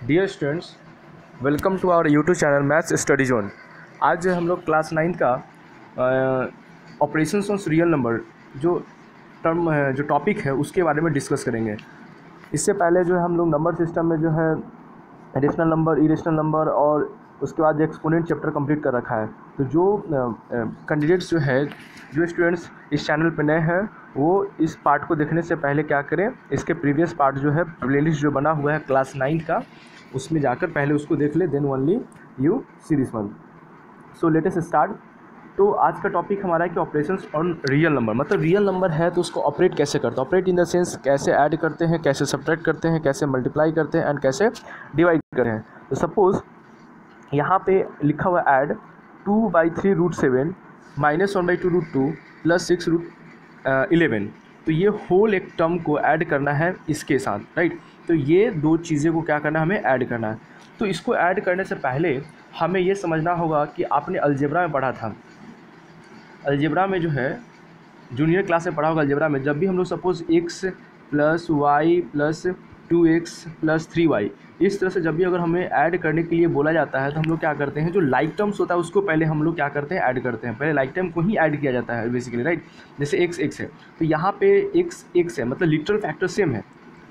Dear students, welcome to our YouTube channel maths study zone. आज हम लोग class 9 का ऑपरेशंस ऑन रियल नंबर जो टॉपिक है उसके बारे में डिस्कस करेंगे। इससे पहले जो है हम लोग नंबर सिस्टम में जो है एडिशनल नंबर, इरेशनल नंबर और उसके बाद एक्सपोनेंट चैप्टर कंप्लीट कर रखा है। तो जो कैंडिडेट्स जो स्टूडेंट्स इस चैनल पर नए हैं वो इस पार्ट को देखने से पहले क्या करें, इसके प्रीवियस पार्ट जो है प्लेलिस्ट जो बना हुआ है क्लास 9 का, उसमें जाकर पहले उसको देख ले, then only you see this one. So let us start. तो आज का टॉपिक हमारा है कि ऑपरेशंस ऑन रियल नंबर, मतलब रियल नंबर है तो उसको ऑपरेट कैसे करते हैं। ऑपरेट इन द सेंस कैसे ऐड करते हैं, कैसे सब्ट्रैक्ट करते हैं, कैसे मल्टीप्लाई करते हैं एंड कैसे डिवाइड करते हैं। तो सपोज यहाँ पे लिखा हुआ ऐड 2/3√7 -1/2√2 + 6√11। तो ये होल एक टर्म को ऐड करना है इसके साथ, राइट। तो ये दो चीज़ें को क्या करना है, हमें ऐड करना है। तो इसको ऐड करने से पहले हमें ये समझना होगा कि आपने अलजेब्रा में पढ़ा था। अलजेब्रा में जो है जूनियर क्लास में पढ़ा होगा अलजेब्रा में, जब भी हम लोग suppose x + y + 2x + 3y इस तरह से जब भी अगर हमें ऐड करने के लिए बोला जाता है तो हम लोग क्या करते हैं, जो लाइक टर्म्स होता है उसको पहले हम लोग क्या करते हैं, ऐड करते हैं। पहले लाइक टर्म को ही ऐड किया जाता है बेसिकली, राइट। जैसे x है तो यहाँ पे x है, मतलब लिटरल फैक्टर सेम है,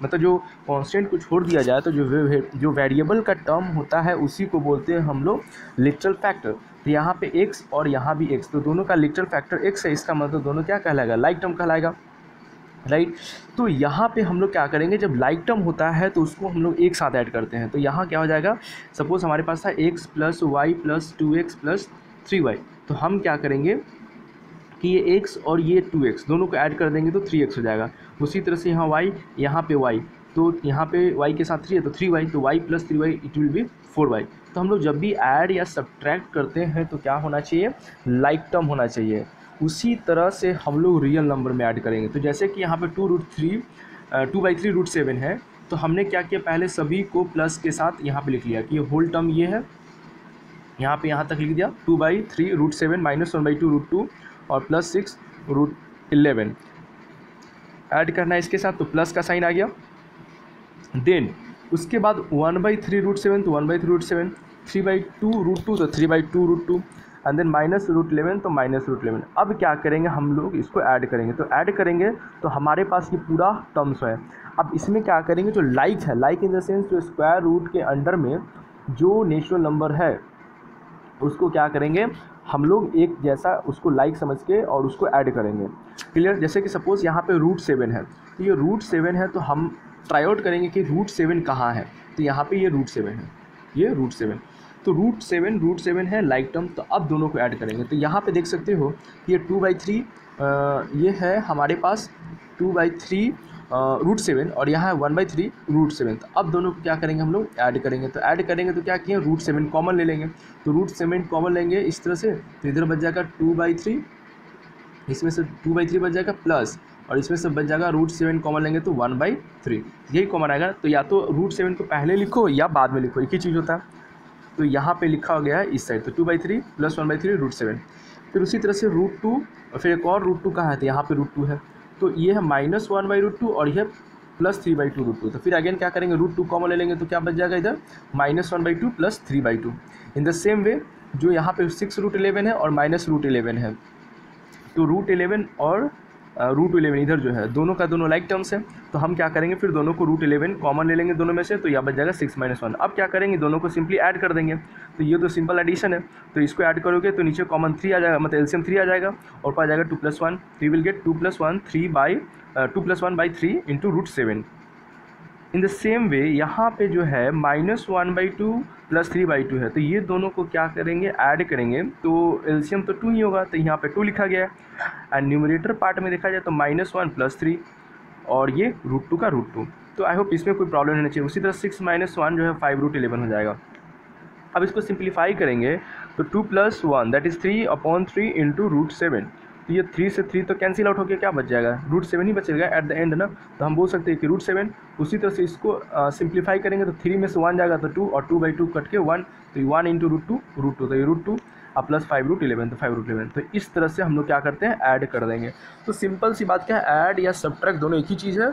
मतलब जो कांस्टेंट को छोड़ दिया जाए तो जो वेरिएबल का टर्म होता है उसी को बोलते हैं हम लोग लिटरल फैक्टर। तो यहाँ पे x और यहाँ भी x, तो दोनों का लिटरल फैक्टर x है, इसका मतलब दोनों क्या कहलाएगा, लाइक टर्म कहलाएगा, राइट। तो यहाँ पे हम लोग क्या करेंगे, जब लाइक टर्म होता है तो उसको हम लोग एक साथ ऐड करते हैं। तो यहाँ क्या हो जाएगा, सपोज हमारे पास था x + y + 2x + 3y, तो हम क्या करेंगे कि ये x और ये 2x दोनों को ऐड कर देंगे तो 3x हो जाएगा। उसी तरह से यहाँ y, यहाँ पे y, तो यहाँ पे y के साथ 3 है तो 3y, तो y + 3y it will B 4y। तो हम लोग जब भी ऐड या सब्ट्रैक्ट करते हैं तो क्या होना चाहिए, लाइक टर्म होना चाहिए। उसी तरह से हम लोग रियल नंबर में ऐड करेंगे। तो जैसे कि यहाँ पे 2/3√7 है, तो हमने क्या किया, पहले सभी को प्लस के साथ यहाँ पे लिख लिया कि ये होल टर्म ये है, यहाँ पे यहाँ तक लिख दिया 2/3√7 -1/2√2 और + 6√11 ऐड करना है इसके साथ, तो प्लस का साइन आ गया। देन उसके बाद 1/3√7 तो 1/3√7, 3/2√2 तो 3/2√2 एंड देन -√11 तो -√11। अब क्या करेंगे, हम लोग इसको ऐड करेंगे। तो ऐड करेंगे तो हमारे पास ये पूरा टर्म्स है। अब इसमें क्या करेंगे, जो लाइक है, लाइक इन द सेंस जो स्क्वायर रूट के अंडर में जो नेचुरल नंबर है उसको क्या करेंगे, हम लोग एक जैसा उसको लाइक समझ के और उसको ऐड करेंगे। क्लियर। जैसे कि सपोज़ यहाँ पे √7 है, तो ये √7 है तो हम ट्राई आउट करेंगे कि √7 कहाँ है। तो यहाँ पे ये √7 है, ये √7, तो √7 है लाइक टर्म। तो अब दोनों को ऐड करेंगे। तो यहाँ पे देख सकते हो ये 2/3 ये है हमारे पास 2/3√7 और यहाँ है 1/3√7। तो अब दोनों को क्या करेंगे, हम लोग ऐड करेंगे। तो ऐड करेंगे तो क्या किए, √7 कॉमन ले लेंगे। तो √7 कॉमन लेंगे इस तरह से, तो इधर बच जाएगा 2/3, इसमें से 2/3 बच जाएगा प्लस, और इसमें से बच जाएगा √7 कॉमन लेंगे तो 1/3, यही कॉमन आएगा। तो या तो √7 को पहले लिखो या बाद में लिखो, एक ही चीज़ होता है। तो यहाँ पे लिखा हो गया है इस साइड, तो 2/3 + 1/3√7। फिर उसी तरह से √2 और फिर एक और √2 कहाँ है, तो यहाँ पे √2 है, तो ये है -1/√2 और यह +3/2√2। तो फिर अगेन क्या करेंगे, √2 कॉमन ले लेंगे तो क्या बच जाएगा इधर -1/2 + 3/2। इन द सेम वे जो यहाँ पे 6√11 है और -√11 है, तो √11 और √11 इधर जो है दोनों का दोनों लाइक टर्म्स है। तो हम क्या करेंगे, फिर दोनों को √11 कॉमन ले लेंगे दोनों में से, तो यह बच जाएगा 6 - 1। अब क्या करेंगे, दोनों को सिंपली ऐड कर देंगे। तो ये तो सिंपल एडिशन है, तो इसको ऐड करोगे तो नीचे कॉमन 3 आ जाएगा, मतलब एलसीएम 3 आ जाएगा और ऊपर आ जाएगा 2 + 1, तो you will gate 2 + 1 2 + 1/3 × √7। In the same वे यहाँ पे जो है -1/2 + 3/2 है, तो ये दोनों को क्या करेंगे, ऐड करेंगे। तो एलसीएम तो 2 ही होगा, तो यहाँ पे 2 लिखा गया है। एंड न्यूमरेटर पार्ट में देखा जाए तो -1 + 3 और ये √2 का √2। तो आई होप इसमें कोई प्रॉब्लम नहीं चाहिए। उसी तरह 6 - 1 जो है 5√11 हो जाएगा। अब इसको सिंप्लीफाई करेंगे तो 2 + 1 दैट इज़ 3/3 × √7। तो ये 3 से 3 तो कैंसिल आउट होकर क्या बच जाएगा, √7 ही बचेगा एट द एंड ना। तो हम बोल सकते हैं कि √7। उसी तरह से इसको सिंप्लीफाई करेंगे तो 3 में से 1 जाएगा तो 2 और 2/2 कट के 1, तो 1 × √2 √2, तो ये √2 अब प्लस 5√11 तो 5√11। तो इस तरह से हम लोग क्या करते हैं, ऐड कर देंगे। तो सिंपल सी बात क्या है, ऐड या सब्ट्रैक्ट दोनों एक ही चीज़ है।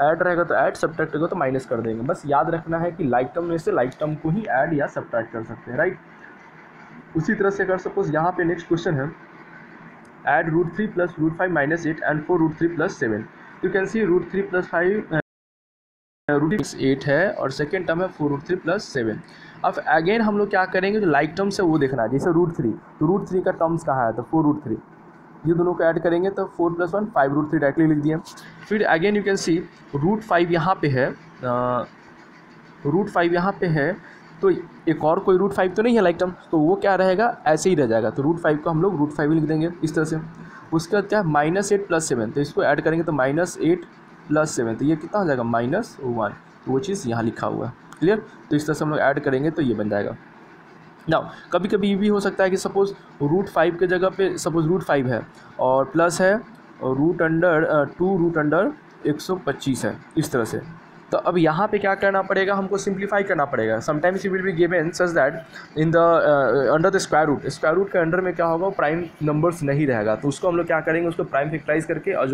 ऐड रहेगा तो ऐड, सब्ट्रैक्ट रहेगा तो माइनस कर देंगे। बस याद रखना है कि लाइक टर्म में से लाइक टर्म को ही ऐड या सब्ट्रैक्ट कर सकते हैं, राइट। उसी तरह से अगर सपोज यहाँ पे नेक्स्ट क्वेश्चन है, ऐड √3 + √5 - 8 एंड 4√3 + 7। यू कैन सी √3 + 5 √8 है और सेकेंड टर्म है 4√3 + 7। अब अगेन हम लोग क्या करेंगे, जो लाइक टर्म्स है वो देखना है। जैसे √3, तो √3 का टर्म्स कहाँ है, तो 4√3, ये दोनों को ऐड करेंगे तो 4 + 1 5√3 डायरेक्टली लिख दिया। फिर अगेन यू कैन सी √5 यहाँ पे है, √5 यहाँ पे है, तो एक और कोई √5 तो नहीं है लाइक टर्म, तो वो क्या रहेगा, ऐसे ही रह जाएगा। तो √5 को हम लोग √5 ही लिख देंगे इस तरह से। उसके बाद क्या है, -8 + 7, तो इसको ऐड करेंगे तो -8 + 7, तो ये कितना हो जाएगा, -1। तो वो चीज़ यहाँ लिखा हुआ है, क्लियर। तो इस तरह से हम लोग ऐड करेंगे तो ये बन जाएगा। नाउ कभी कभी ये भी हो सकता है कि सपोज़ √5 के जगह पे सपोज़ √5 है और प्लस है और √2√125 है, इस तरह से। तो अब यहाँ पे क्या करना पड़ेगा, हमको सिंप्लीफाई करना पड़ेगा। Sometimes you will be given such that in the under the square root के अंडर में क्या होगा, प्राइम नंबर्स नहीं रहेगा। तो उसको हम लोग क्या करेंगे, उसको प्राइम फैक्टराइज करके और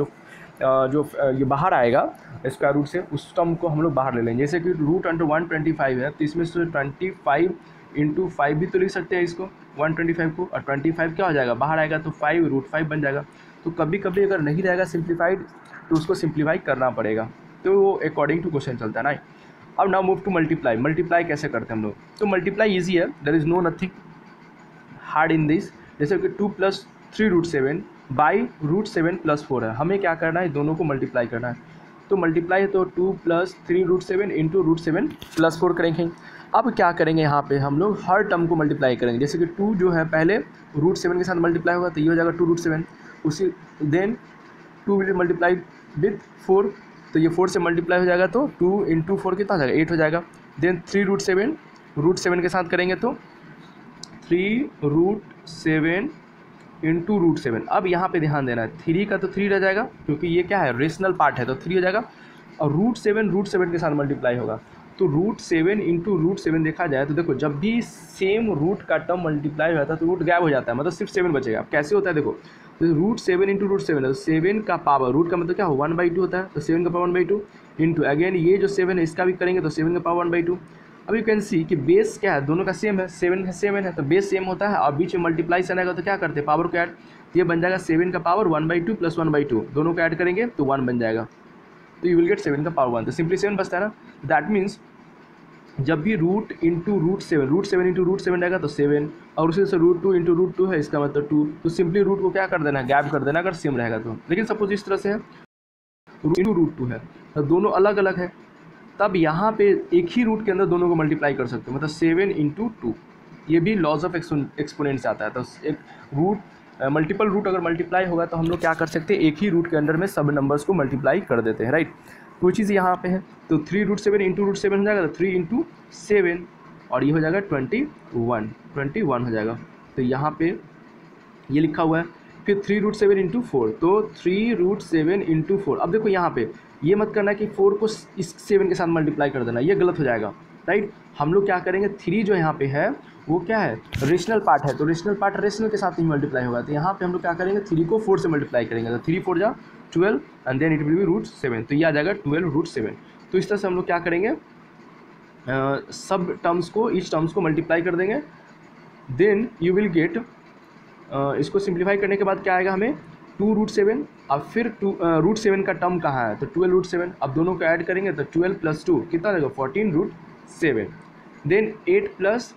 जो ये बाहर आएगा स्क्वायर रूट से, उस टर्म को हम लोग बाहर ले लेंगे। जैसे कि √125 है, तो इसमें से 25 × 5 भी तो लिख सकते हैं इसको, 125 को, और 25 क्या हो जाएगा, बाहर आएगा तो 5√5 बन जाएगा। तो कभी कभी अगर नहीं रहेगा सिंप्लीफाइड तो उसको सिंप्लीफाई करना पड़ेगा। तो वो अकॉर्डिंग टू क्वेश्चन चलता है ना। अब नाउ मूव टू मल्टीप्लाई कैसे करते हैं हम लोग। तो मल्टीप्लाई ईजी है, there is no nothing hard in this. जैसे कि 2 + 3√7 बाई √7 + 4 है, हमें क्या करना है, दोनों को मल्टीप्लाई करना है। तो मल्टीप्लाई है तो 2 + 3√7 × √7 + 4 करेंगे। अब क्या करेंगे, यहाँ पे हम लोग हर टर्म को मल्टीप्लाई करेंगे। जैसे कि 2 जो है पहले √7 के साथ मल्टीप्लाई होगा तो ये हो जाएगा 2√7, उसी देन 2 विल मल्टीप्लाई विथ 4, तो ये 4 से मल्टीप्लाई हो जाएगा तो 2 × 4 कितना हो जाएगा, 8 हो जाएगा। देन 3√7 के साथ करेंगे तो 3√7 × √7। अब यहाँ पे ध्यान देना है, 3 का तो 3 रह जाएगा क्योंकि ये क्या है, रेशनल पार्ट है, तो 3 हो जाएगा। और √7 के साथ मल्टीप्लाई होगा तो √7 × √7 देखा जाए तो देखो, जब भी सेम रूट का टर्म मल्टीप्लाई हो जाता है तो रूट गैप हो जाता है, मतलब सिर्फ 7 बचेगा। अब कैसे होता है देखो, तो √7 × √7 है, तो 7 का पावर, रूट का मतलब क्या हो, 1/2 होता है, तो 7 का पावर 1/2 इंटू अगेन ये जो 7 है इसका भी करेंगे तो 7 का पावर 1/2। अब यू कैन सी कि बेस क्या है, दोनों का सेम है, 7 है, तो बेस सेम होता है और बीच में मल्टीप्लाई आएगा तो क्या करते हैं, पावर को ऐड, तो ये बन जाएगा 7 का पावर 1/2 + 1/2, दोनों को ऐड करेंगे तो 1 बन जाएगा। तो यू विल गेट 7 का पावर 1, तो सिंपली 7 बचता है ना। दैट मीन्स जब भी √7 × √7 रहेगा तो 7, और उसी से √2 × √2 है, इसका मतलब 2, तो सिंपली रूट को क्या कर देना, गैप कर देना अगर सेम रहेगा तो। लेकिन सपोज इस तरह से है √2 है, तो दोनों अलग अलग है, तब यहाँ पे एक ही रूट के अंदर दोनों को मल्टीप्लाई कर सकते हो, मतलब 7 × 2, ये भी लॉज ऑफ एक्सपोनेंट से आता है। तो एक रूट मल्टीपल रूट अगर मल्टीप्लाई होगा तो हम लोग क्या कर सकते हैं, एक ही रूट के अंदर में सब नंबर्स को मल्टीप्लाई कर देते हैं, राइट। तो चीज़ यहाँ पे है, तो 3√7 × √7 हो जाएगा, तो 3 × 7 और ये हो जाएगा 21 हो जाएगा। तो यहाँ पे ये लिखा हुआ है। फिर 3√7 × 4, तो 3√7 × 4। अब देखो यहाँ पे ये मत करना कि 4 को इस 7 के साथ मल्टीप्लाई कर देना, ये गलत हो जाएगा, राइट। हम लोग क्या करेंगे, 3 जो यहाँ पे है वो क्या है, रेशनल पार्ट है, तो रेशनल पार्ट रेशनल के साथ ही मल्टीप्लाई होगा। तो यहाँ पे हम लोग क्या करेंगे, 3 को 4 से मल्टीप्लाई करेंगे, तो 3 4 जा 12 and then it will be √7, तो ये आ जाएगा 12√7। तो इस तरह से हम लोग क्या करेंगे, सब टर्म्स को, ईच टर्म्स को मल्टीप्लाई कर देंगे। देन यू विल गेट, इसको सिंप्लीफाई करने के बाद क्या आएगा हमें, 2√7। अब फिर √7 का टर्म कहाँ है, तो 12√7। अब दोनों को ऐड करेंगे तो 12 + 2 कितना रहेगा, 14√7। देन 8 +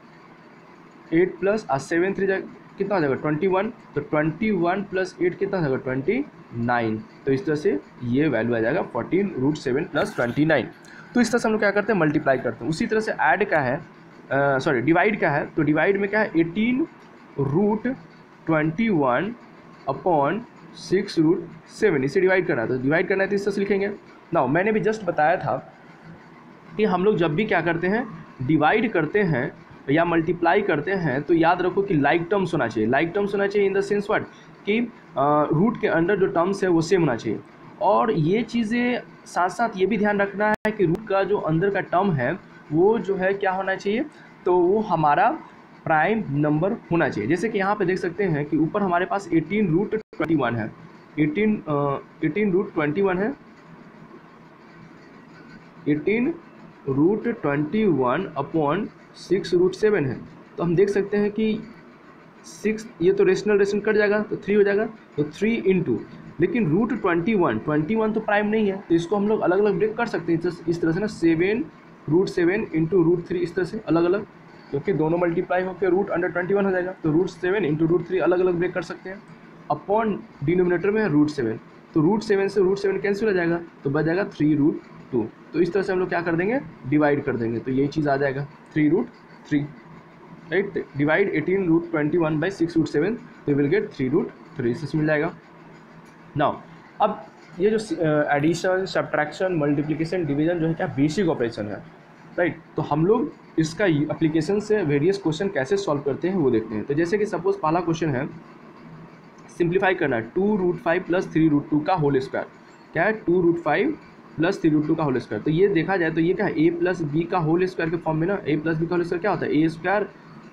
7 3 कितना हो जाएगा, 21, तो 21 + 8 कितना हो जाएगा, 29। तो इस तरह से ये वैल्यू आ जाएगा 14√7 + 29। तो इस तरह से हम लोग क्या करते हैं, मल्टीप्लाई करते हैं। उसी तरह से ऐड का है, डिवाइड का है, तो डिवाइड में क्या है, 18√21/6√7, इसे डिवाइड करना है। तो डिवाइड करना है तो इस तरह से लिखेंगे। नाउ मैंने भी जस्ट बताया था कि हम लोग जब भी क्या करते हैं, डिवाइड करते हैं या मल्टीप्लाई करते हैं तो याद रखो कि लाइक टर्म्स होना चाहिए। लाइक टर्म्स होना चाहिए इन द सेंस व्हाट, कि रूट के अंदर जो टर्म्स है वो सेम होना चाहिए। और ये चीज़ें साथ साथ ये भी ध्यान रखना है कि रूट का जो अंदर का टर्म है वो जो है क्या होना चाहिए, तो वो हमारा प्राइम नंबर होना चाहिए। जैसे कि यहाँ पे देख सकते हैं कि ऊपर हमारे पास 18√21 है, 18√21 है, 18√21 अपॉन 6√7 है। तो हम देख सकते हैं कि 6, ये तो रेशनल कट जाएगा तो 3 हो जाएगा, तो 3 इंटू, लेकिन √21 तो प्राइम नहीं है, तो इसको हम लोग अलग अलग ब्रेक कर सकते हैं इस तरह से ना, 7√7 इंटू √3, इस तरह से अलग अलग, क्योंकि दोनों मल्टीप्लाई होकर √21 हो जाएगा, तो √7 इंटू √3 अलग अलग ब्रेक कर सकते हैं। अपॉन डिनोमिनेटर में है √7, तो √7 से √7 कैंसिल हो जाएगा, तो बच जाएगा 3√2। तो इस तरह से हम लोग क्या कर देंगे, डिवाइड कर देंगे, तो यही चीज़ आ जाएगा 3√3, राइट। डिवाइड 18√21 बाई 6√7, तो विल गेट 3√3, से मिल जाएगा। नाउ अब ये जो एडिशन, सब्ट्रैक्शन, मल्टीप्लिकेशन, डिवीजन जो है क्या बेसिक ऑपरेशन है, राइट। तो हम लोग इसका एप्लीकेशन से वेरियस क्वेश्चन कैसे सॉल्व करते हैं वो देखते हैं। तो जैसे कि सपोज पहला क्वेश्चन है, सिंप्लीफाई करना है 2√5 प्लस 3√2 का होल स्क्वायर। क्या है, 2√5 प्लस 3√2 का होल स्क्वायर। तो ये देखा जाए तो ये क्या है, a प्लस बी का होल स्क्वायर के फॉर्म में ना, a प्लस बी का होल स्क्वायर क्या होता है, a square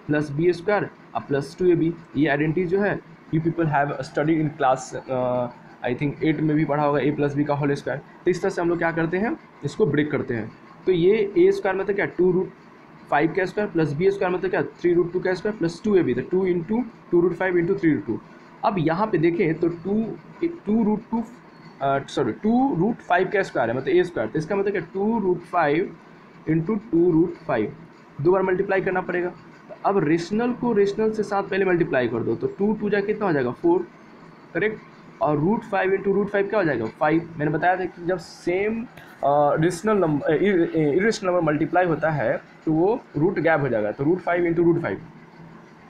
plus b square अब प्लस 2ab। ये आइडेंटिटी जो है you people have study in class I think 8 में भी पढ़ा होगा, a प्लस बी का होल स्क्वायर। तो इस तरह से हम लोग क्या करते हैं, इसको ब्रेक करते हैं। तो ये a स्क्वायर मतलब क्या, 2√5 का स्क्वायर प्लस बी स्क्वायर मतलब क्या, 3√2 का स्क्वायर प्लस 2ab, तो 2 इंटू 2√5 इंटू 3√2। अब यहाँ पे देखें तो 2√5 का स्क्वायर है, मतलब a स्क्वायर, तो इसका मतलब क्या, 2√5 इंटू 2√5 दो बार मल्टीप्लाई करना पड़ेगा। अब रेशनल को रेशनल से साथ पहले मल्टीप्लाई कर दो, तो 2 जा कितना हो जाएगा 4, करेक्ट। और √5 इंटू √5 क्या हो जाएगा 5। मैंने बताया था कि जब same rational number irrational number multiply होता है तो वो रूट गैप हो जाएगा, तो √5 इंटू √5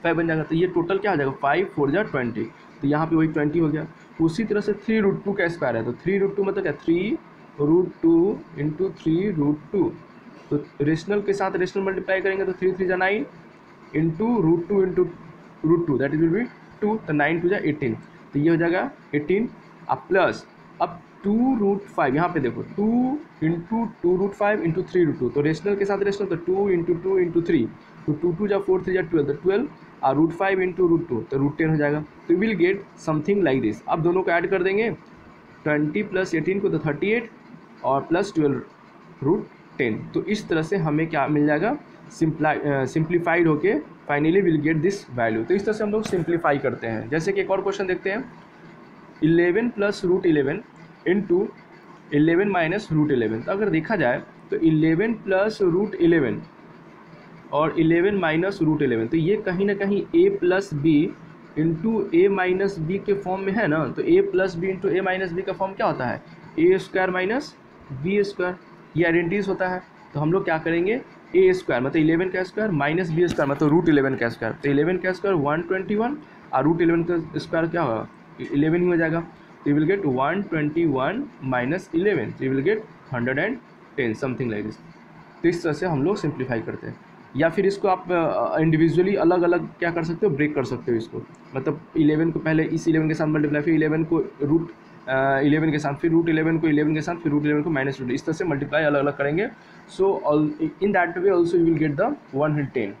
5 बन जाएगा। तो ये टोटल क्या हो जाएगा, 5 4 जा 20, तो यहाँ पे वही 20 हो गया। उसी तरह से 3√2 का स्क्वायर है, तो 3√2 मतलब क्या, 3√2 इंटू 3√2, तो रेशनल के साथ रेशनल मल्टीप्लाई करेंगे तो 3 3 जा 9 into √2 into √2 that is will be 2, तो 9 2 जा 18, तो ये हो जाएगा 18। अब प्लस अब 2√5 यहाँ पे देखो, 2 इंटू 2√5 इंटू 3√2, तो रेशनल के साथ रेशनल, तो 2 इंटू 2 इंटू 3, तो 2 2 जा 4 3 जा 12, तो 12 और √5 इंटू √2 तो √10 हो जाएगा। तो will get something like this. अब दोनों को ऐड कर देंगे, 20 प्लस 18 को तो 38 और प्लस 12 √10, तो इस तरह से हमें क्या मिल जाएगा, सिंप्लीफाइड होके finally will get this value. तो इस तरह से हम लोग सिंप्लीफाई करते हैं। जैसे कि एक और क्वेश्चन देखते हैं, 11 प्लस √11 इंटू 11 माइनस √11। तो अगर देखा जाए तो 11 प्लस √11 और 11 माइनस √11, तो ये कहीं ना कहीं a plus b into a minus b के फॉर्म में है ना। तो a plus b into a minus b का फॉर्म क्या होता है, a square minus b square, ये आइडेंटिटीज होता है। तो हम लोग क्या करेंगे, a स्क्वायर मतलब 11 का स्क्वायर माइनस बी स्क्वायर मतलब √11 का स्क्वायर, तो 11 का स्क्वायर 121 और √11 का स्क्वायर क्या होगा 11 ही हो जाएगा। तो यू विल गेट 121 माइनस 11, तो you will gate 110 something like this. तो इस तरह से हम लोग सिंप्लीफाई करते हैं। या फिर इसको आप इंडिविजुअली अलग अलग क्या कर सकते हो, ब्रेक कर सकते हो इसको, मतलब 11 को पहले इस 11 के साथ मल्टीप्लाई, फिर 11 को √11 के साथ, फिर √11 को 11 के साथ, फिर √11 को माइनस √11, इस तरह से मल्टीप्लाई अलग अलग करेंगे। So in that way also you will get the 110।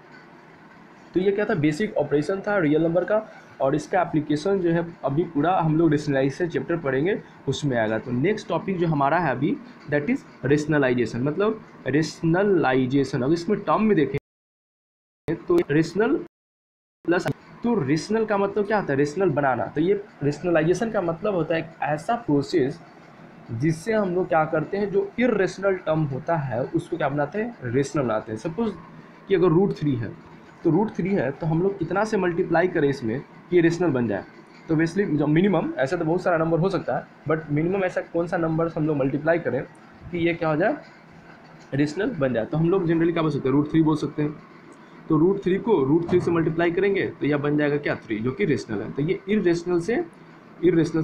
तो ये क्या था, बेसिक ऑपरेशन था रियल नंबर का, और इसका एप्लीकेशन जो है अभी पूरा हम लोग रेशनलाइजेशन चैप्टर पढ़ेंगे उसमें आएगा। तो नेक्स्ट टॉपिक जो हमारा है अभी दैट इज़ रेशनलाइजेशन, मतलब रेशनलाइजेशन। अगर इसमें टर्म में देखें तो रेशनल प्लस, तो रेशनल का मतलब क्या होता है, रेशनल बनाना। तो ये रेशनलाइजेशन का मतलब होता है एक ऐसा प्रोसेस जिससे हम लोग क्या करते हैं, जो इरेशनल टर्म होता है उसको क्या बनाते हैं, रेशनल बनाते हैं। सपोज कि अगर √3 है, तो √3 है तो हम लोग कितना से मल्टीप्लाई करें इसमें कि ये रेशनल बन जाए। तो बेसिकली जो मिनिमम, ऐसा तो बहुत सारा नंबर हो सकता है, बट मिनिमम ऐसा कौन सा नंबर हम लोग मल्टीप्लाई करें कि ये क्या हो जाए, रेशनल बन जाए। तो हम लोग जनरली क्या बोल सकते हैं, √3 बोल सकते हैं। तो √3 को √3 से मल्टीप्लाई करेंगे तो यह बन जाएगा क्या 3, जो कि रेशनल है। तो ये इरेशनल से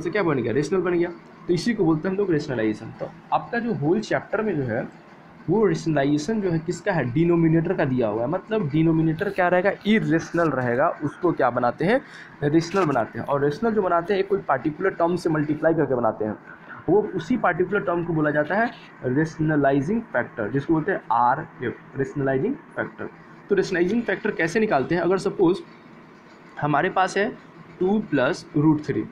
क्या बन गया, रेशनल बन गया। तो इसी को बोलते हैं हम लोग रेशनलाइजेशन। तो आपका जो होल चैप्टर में जो है वो रेशनलाइजेशन जो है किसका है, डिनोमिनेटर का दिया हुआ है। मतलब डिनोमिनेटर क्या रहेगा, इरेशनल रहेगा, उसको क्या बनाते हैं, रेशनल बनाते हैं। और रेशनल जो बनाते हैं एक कोई पार्टिकुलर टर्म से मल्टीप्लाई करके बनाते हैं, वो उसी पार्टिकुलर टर्म को बोला जाता है रेशनलाइजिंग फैक्टर, जिसको बोलते हैं RF, रेशनलाइजिंग फैक्टर। तो रेशनलाइजिंग फैक्टर कैसे निकालते हैं, अगर सपोज हमारे पास है 2 प्लस रूट 3,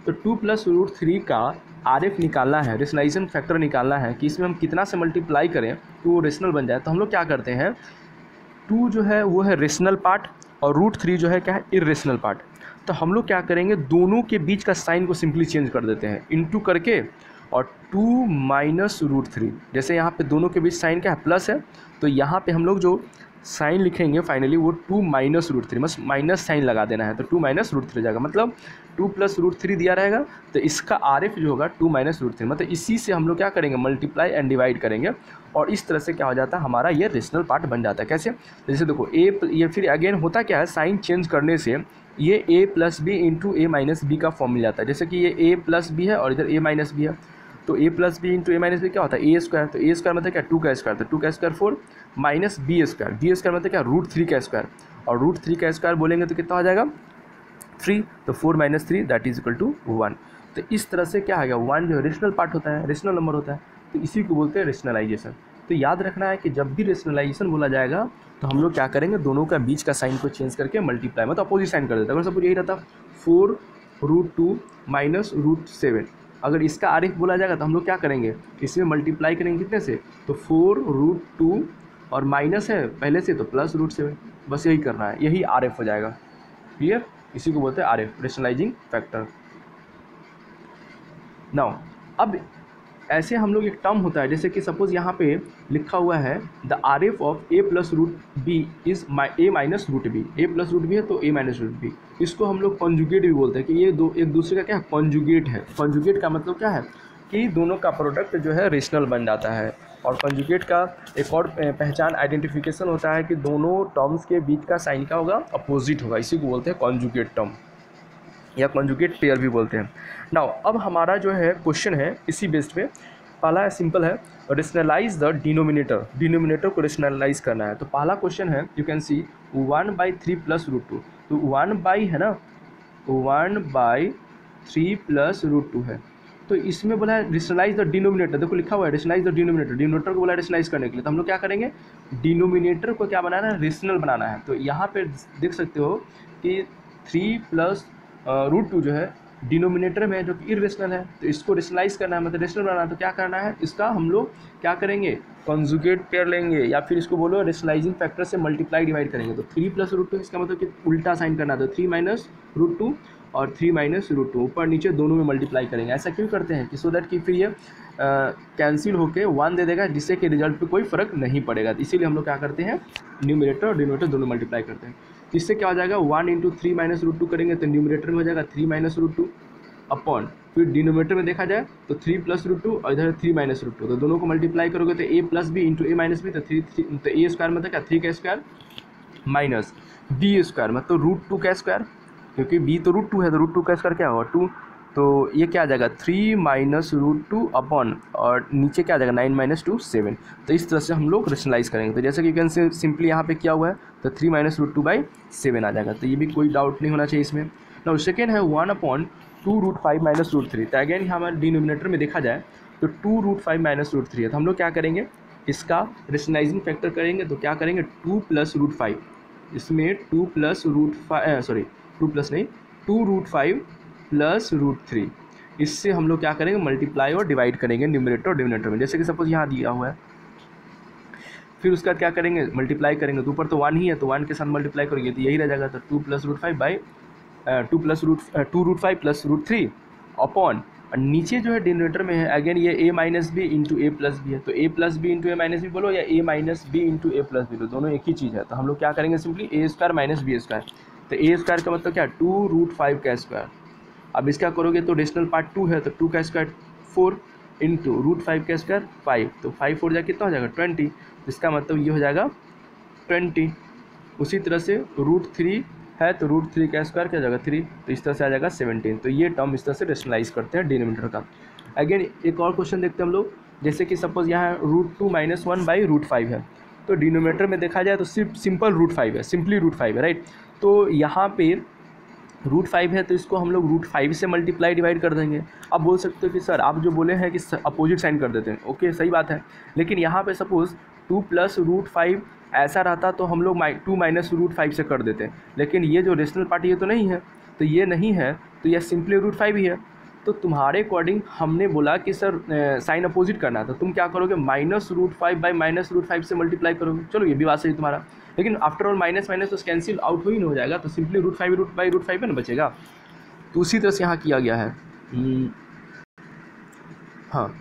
तो 2 प्लस रूट 3 का RF निकालना है, रेशनलाइजेशन फैक्टर निकालना है कि इसमें हम कितना से मल्टीप्लाई करें तो वो रेशनल बन जाए। तो हम लोग क्या करते हैं, 2 जो है वो है रेशनल पार्ट और रूट 3 जो है क्या है, इरेशनल पार्ट। तो हम लोग क्या करेंगे, दोनों के बीच का साइन को सिंपली चेंज कर देते हैं इनटू करके, और 2 माइनस रूट 3, जैसे यहाँ पे दोनों के बीच साइन क्या है, प्लस है, तो यहाँ पे हम लोग जो साइन लिखेंगे फाइनली वो 2 माइनस रूट 3, बस माइनस साइन लगा देना है, तो 2 माइनस रूट 3 जाएगा, मतलब 2 प्लस रूट 3 दिया रहेगा, तो इसका RF जो होगा 2 माइनस रूट 3, मतलब इसी से हम लोग क्या करेंगे, मल्टीप्लाई एंड डिवाइड करेंगे, और इस तरह से क्या हो जाता है, हमारा ये रेशनल पार्ट बन जाता है। कैसे, जैसे देखो ये फिर अगेन होता क्या है, साइन चेंज करने से ये a plus b into a minus b का फॉर्म मिल जाता है। जैसे कि ये a प्लस बी है और इधर a माइनस बी है, तो a plus b into a minus b क्या होता है, a स्क्वायर, तो a स्क्वायर मतलब क्या, 2 का स्क्वायर, तो 2 का स्क्वायर 4 माइनस बी स्क्वायर मतलब क्या, रूट 3 का स्क्वायर, और रूट 3 का स्क्वायर बोलेंगे तो कितना हो जाएगा 3, तो 4 minus 3 that is equal to 1। तो इस तरह से क्या आ गया, 1 जो रेशनल पार्ट होता है, रेशनल नंबर होता है, तो इसी को बोलते हैं रेशनलाइजेशन। तो याद रखना है कि जब भी रेशनलाइजेशन बोला जाएगा तो हम लोग क्या करेंगे, दोनों का बीच का साइन को चेंज करके मल्टीप्लाई, मतलब अपोजिट साइन कर देते हैं। अगर सपोज यही रहता 4 रूट 2 माइनस रूट 7, अगर इसका RF बोला जाएगा तो हम लोग क्या करेंगे, इसमें मल्टीप्लाई करेंगे कितने से, तो 4 रूट 2 और माइनस है पहले से तो प्लस रूट 7, बस यही करना है, यही RF हो जाएगा। क्लियर, इसी को बोलते हैं RF, रेशनलाइजिंग फैक्टर। नाउ अब ऐसे हम लोग एक टर्म होता है, जैसे कि सपोज यहाँ पे लिखा हुआ है the RF of a plus root b is a minus root b, a plus root b है तो a माइनस रूट बी, इसको हम लोग कॉन्जुगेट भी बोलते हैं कि ये दो एक दूसरे का क्या है, कॉन्जुगेट है। कॉन्जुगेट का मतलब क्या है कि दोनों का प्रोडक्ट जो है रेशनल बन जाता है। और कॉन्जुगेट का एक और पहचान आइडेंटिफिकेशन होता है कि दोनों टर्म्स के बीच का साइन क्या होगा, अपोजिट होगा, इसी को बोलते हैं कॉन्जुगेट टर्म या कॉन्जुगेट पेयर भी बोलते हैं। नाउ अब हमारा जो है क्वेश्चन है इसी बेस्ड पे, पहला सिंपल है, रेशनलाइज द डिनोमिनेटर, डिनोमिनेटर को रेशनलाइज करना है। तो पहला क्वेश्चन है, you can see 1/3 plus root 2, तो 1 बाई है ना, 1/3 प्लस रूट 2 है, तो इसमें बोला है रेशनलाइज द डिनोमिनेटर, देखो लिखा हुआ है रेशनलाइज द डिनोमिनेटर, डिनोमिनेटर को बोला रेशनलाइज करने के लिए, तो हम लोग क्या करेंगे, डिनोमिनेटर को क्या बनाना है, रेशनल बनाना है। तो यहाँ पे देख सकते हो कि 3 प्लस रूट 2 जो है डिनोमिनेटर में जो कि इरेशनल है, तो इसको रेशनलाइज करना है, मतलब रेशनल बनाना है, तो क्या करना है, इसका हम लोग क्या करेंगे, कॉन्जुगेट पेयर लेंगे, या फिर इसको बोलो रेशनलाइजिंग फैक्टर से मल्टीप्लाई डिवाइड करेंगे। तो 3 प्लस रूट 2 इसका मतलब कि उल्टा साइन करना है, तो 3 माइनस रूट 2 और 3 माइनस रूट 2 ऊपर नीचे दोनों में मल्टीप्लाई करेंगे। ऐसा क्यों करते हैं कि सो दैट कि फिर ये कैंसिल होकर 1 दे देगा, जिससे कि रिजल्ट पे कोई फ़र्क नहीं पड़ेगा। इसीलिए हम लोग क्या करते हैं, न्यूमरेटर और डिनोमिनेटर दोनों मल्टीप्लाई करते हैं। इससे क्या हो जाएगा, 1 इंटू 3 माइनस रूट 2 करेंगे तो न्यूमरेटर में हो जाएगा 3 माइनस रूट 2 अपॉन, फिर डिनोमिनेटर में देखा जाए तो 3 प्लस रूट 2 और इधर 3 माइनस रूट 2, तो दोनों को मल्टीप्लाई करोगे तो a plus b into a minus b, तो 3 तो a स्क्वायर मतलब क्या, 3 का स्क्वायर माइनस b स्क्वायर मतलब रूट 2 का स्क्वायर, क्योंकि b तो रूट 2 है, तो रूट 2 का स्क्वायर क्या होगा 2, तो ये क्या आ जाएगा 3 माइनस रूट 2 अपॉन, और नीचे क्या आ जाएगा 9 माइनस 2 7। तो इस तरह से हम लोग रेशनलाइज करेंगे। तो जैसे कि यू कैन से सिंपली यहाँ पे किया हुआ है, तो 3 माइनस रूट 2/7 आ जाएगा, तो ये भी कोई डाउट नहीं होना चाहिए इसमें। नाउ सेकेंड है 1/2 रूट 5 माइनस रूट 3, तो अगेन हमारे डिनोमिनेटर में देखा जाए तो 2 रूट 5 माइनस रूट 3 है, तो हम लोग क्या करेंगे, इसका रेशनलाइजिंग फैक्टर करेंगे, तो क्या करेंगे 2 प्लस रूट 5, इसमें 2 प्लस रूट 5 सॉरी 2 प्लस नहीं 2 रूट 5 प्लस रूट 3, इससे हम लोग क्या करेंगे, मल्टीप्लाई और डिवाइड करेंगे न्यूमरेटर और डिनोमिनेटर में। जैसे कि सपोज यहाँ दिया हुआ है, फिर उसका क्या करेंगे, मल्टीप्लाई करेंगे, तो ऊपर तो 1 ही है, तो 1 के साथ मल्टीप्लाई करेंगे तो यही रह जाएगा, तो 2 plus root 5 by 2 root 5 plus root 3 upon, और नीचे जो है डिनोमिनेटर में है अगेन ये a minus b into a plus b है, तो a plus b into a minus b बोलो या a minus b into a plus b, तो दोनों एक ही चीज़ है। तो हम लोग क्या करेंगे, simply a square minus b square, तो a स्क्वायर का मतलब क्या 2 रूट 5 का स्क्वायर, अब इसका करोगे तो रेशनल पार्ट 2 है, तो 2 का स्क्वायर 4 इंटू रूट 5 का स्क्वायर 5, तो 5 4 जाए कितना हो जाएगा 20, इसका मतलब ये हो जाएगा 20। उसी तरह से रूट 3 है तो रूट 3 का स्क्वायर क्या जाएगा 3, तो इस तरह से आ जाएगा 17। तो ये टर्म इस तरह से रेशनलाइज करते हैं डिनोमिनेटर का। अगेन एक और क्वेश्चन देखते हैं हम लोग, जैसे कि सपोज यहाँ रूट 2 माइनस 1 बाई रूट 5 है, तो डिनोमिनेटर में देखा जाए तो सिर्फ सिंपल रूट 5 है, सिंपली रूट 5 है, राइट। तो यहाँ पे रूट 5 है तो इसको हम लोग रूट 5 से मल्टीप्लाई डिवाइड कर देंगे। अब बोल सकते हो कि सर आप जो बोले हैं कि अपोजिट साइन कर देते हैं, ओके सही बात है, लेकिन यहाँ पे सपोज 2 प्लस रूट 5 ऐसा रहता तो हम लोग 2 माइनस रूट 5 से कर देते, लेकिन ये जो रेशनल पार्ट ये तो नहीं है, तो ये नहीं है, तो यह सिंपली रूट 5 ही है। तो तुम्हारे अकॉर्डिंग हमने बोला कि सर साइन अपोजिट करना है, तो तुम क्या करोगे, minus root 5 by minus root 5 से मल्टीप्लाई करोगे। चलो ये भी बात सही तुम्हारा, लेकिन आफ्टर ऑल माइनस माइनस तो कैंसिल आउट हो जाएगा, तो simply root 5 root by root 5 है ना बचेगा। तो उसी तरह से यहाँ किया गया है। हाँ,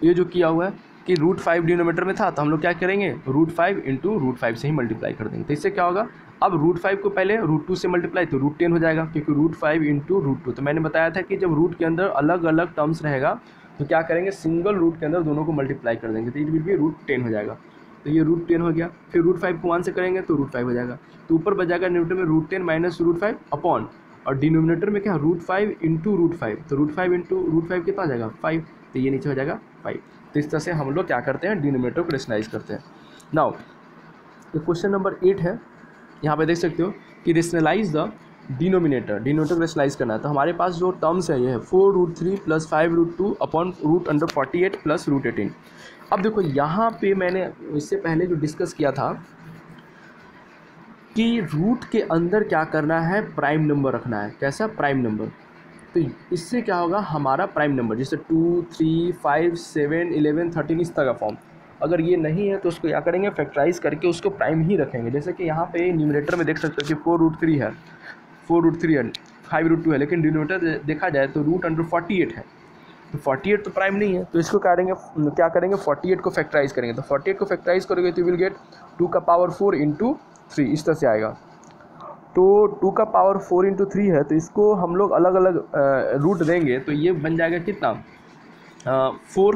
ये जो किया हुआ है कि रूट 5 डिनोमीटर में था, तो हम लोग क्या करेंगे, रूट 5 इंटू रूट 5 से ही मल्टीप्लाई कर देंगे। तो इससे क्या होगा, अब रूट 5 को पहले रूट 2 से मल्टीप्लाई तो रूट 10 हो जाएगा, क्योंकि रूट 5 इंटू रूट 2, तो मैंने बताया था कि जब रूट के अंदर अलग अलग टर्म्स रहेगा तो क्या करेंगे, सिंगल रूट के अंदर दोनों को मल्टीप्लाई कर देंगे, तो इट विल बी रूट 10 हो जाएगा। तो ये रूट 10 हो गया, फिर रूट 5 को 1 से करेंगे तो रूट 5 हो जाएगा, तो ऊपर बच जाएगा न्यूमरेटर में रूट 10 माइनस रूट 5 अपॉन, और डिनोमिनेटर में क्या रूट 5 इंटू रूट 5, तो रूट 5 इंटू रूट 5 कितना आ जाएगा 5, तो ये नीचे हो जाएगा 5। तो इस तरह से हम लोग क्या करते हैं, डिनोमिनेटर को रेशनलाइज करते हैं। नाउ ये क्वेश्चन नंबर 8 है, यहाँ पे देख सकते हो कि रेशनलाइज द डिनोमिनेटर, डिनोमिनेटर को रेशनलाइज करना है। तो हमारे पास जो टर्म्स है ये है 4 root 3 plus 5 root 2 upon root under 48 plus root 18। अब देखो यहाँ पे मैंने इससे पहले जो डिस्कस किया था कि रूट के अंदर क्या करना है, प्राइम नंबर रखना है। कैसा प्राइम नंबर, तो इससे क्या होगा, हमारा प्राइम नंबर जैसे 2 3 5 7 11 13 इस तरह का फॉर्म, अगर ये नहीं है तो उसको क्या करेंगे, फैक्टराइज करके उसको प्राइम ही रखेंगे। जैसे कि यहाँ पे न्यूमरेटर में देख सकते हो कि 4 रूट 3 है, 4 रूट 3 है, 5 रूट 2 है, लेकिन डिनोमिनेटर देखा जाए तो रूट अंडर 48 है, तो 48 तो प्राइम नहीं है, तो इसको क्या करेंगे 48 को फैक्टराइज करेंगे। तो 48 को फैक्टराइज करोगे तो विल गेट 2 का पावर 4 इंटू 3, इस तरह से आएगा। तो 2 का पावर 4 इंटू 3 है, तो इसको हम लोग अलग अलग रूट देंगे, तो ये बन जाएगा कितना 4,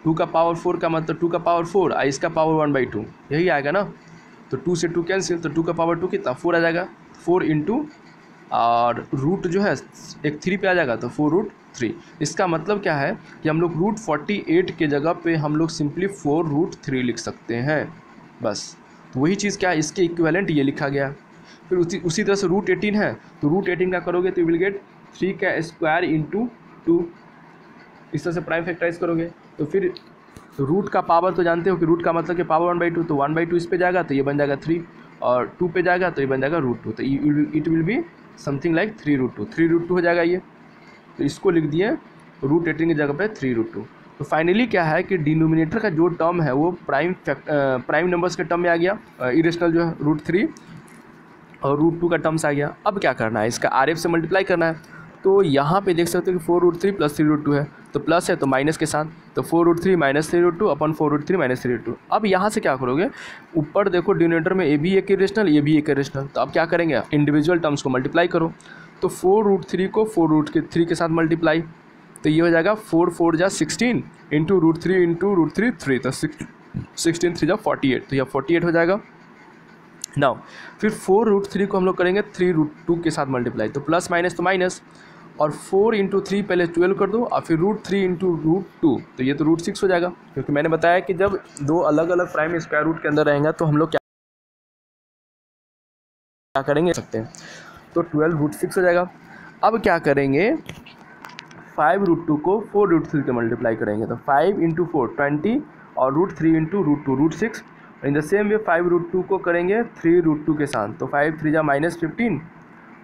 2 का पावर 4 का मतलब 2 का पावर 4 और इसका पावर 1/2, यही आएगा ना। तो 2 से 2 कैंसिल, तो 2 का पावर 2 कितना 4 आ जाएगा, 4 इंटू और रूट जो है एक 3 पे आ जाएगा, तो 4 रूट 3। इसका मतलब क्या है कि हम लोग रूट 48 के जगह पे हम लोग सिंपली 4 रूट 3 लिख सकते हैं बस। तो वही चीज़ क्या है, इसके इक्विवेलेंट ये लिखा गया। फिर उसी तरह से रूट 18 है, तो रूट 18 का करोगे तो विल गेट 3 का स्क्वायर इंटू 2, इस तरह से प्राइम फैक्टराइज करोगे। तो फिर रूट का पावर तो जानते हो कि रूट का मतलब कि पावर 1/2, तो 1/2 इस पे जाएगा तो ये बन जाएगा 3, और 2 पे जाएगा तो ये बन जाएगा रूट 2, तो it will be something like 3 root 2, 3 root 2 हो जाएगा ये। तो इसको लिख दिए रूट 18 की जगह पे 3 रूट 2। तो फाइनली क्या है कि डिनोमिनेटर का जो टर्म है वो प्राइम नंबर्स के टर्म में आ गया, इरेशनल जो है रूट 3 और रूट 2 का टर्म्स आ गया। अब क्या करना है, इसका RF से मल्टीप्लाई करना है। तो यहाँ पे देख सकते हो कि 4 रूट 3 प्लस 3 रूट 2 है, तो प्लस है तो माइनस के साथ, तो 4 root 3 minus 3 root 2 upon 4 root 3 minus 3 root 2। अब यहाँ से क्या करोगे, ऊपर देखो डिनोमिनेटर में ये भी एक इरेशनल, ये भी एक इरेशनल, तो अब क्या करेंगे, इंडिविजुअल टर्म्स को मल्टीप्लाई करो। तो 4 रूट 3 को 4 रूट 3 के साथ मल्टीप्लाई, तो ये हो जाएगा 4 4 जा 16 इंटू रूट 3 3, तो 16 3 जा 48, तो यह 48 हो जाएगा। नाउ फिर 4 रूट 3 को हम लोग करेंगे 3 रूट 2 के साथ मल्टीप्लाई, तो प्लस माइनस तो माइनस, और 4 इंटू 3 पहले 12 कर दो, और फिर रूट 3 इंटू रूट 2, तो ये तो रूट 6 हो जाएगा, क्योंकि मैंने बताया कि जब दो अलग अलग प्राइम स्क्वायर रूट के अंदर रहेंगे तो हम लोग क्या करेंगे सकते हैं, तो 12 रूट 6 हो जाएगा। अब क्या करेंगे, 5 रूट 2 को 4 रूट 3 के मल्टीप्लाई करेंगे, तो 5 इंटू 4 20, और root 3 into root 2 root 6। In the same way 5 root 2 को करेंगे 3 रूट 2 के साथ, तो 5 3 जा माइनस 15,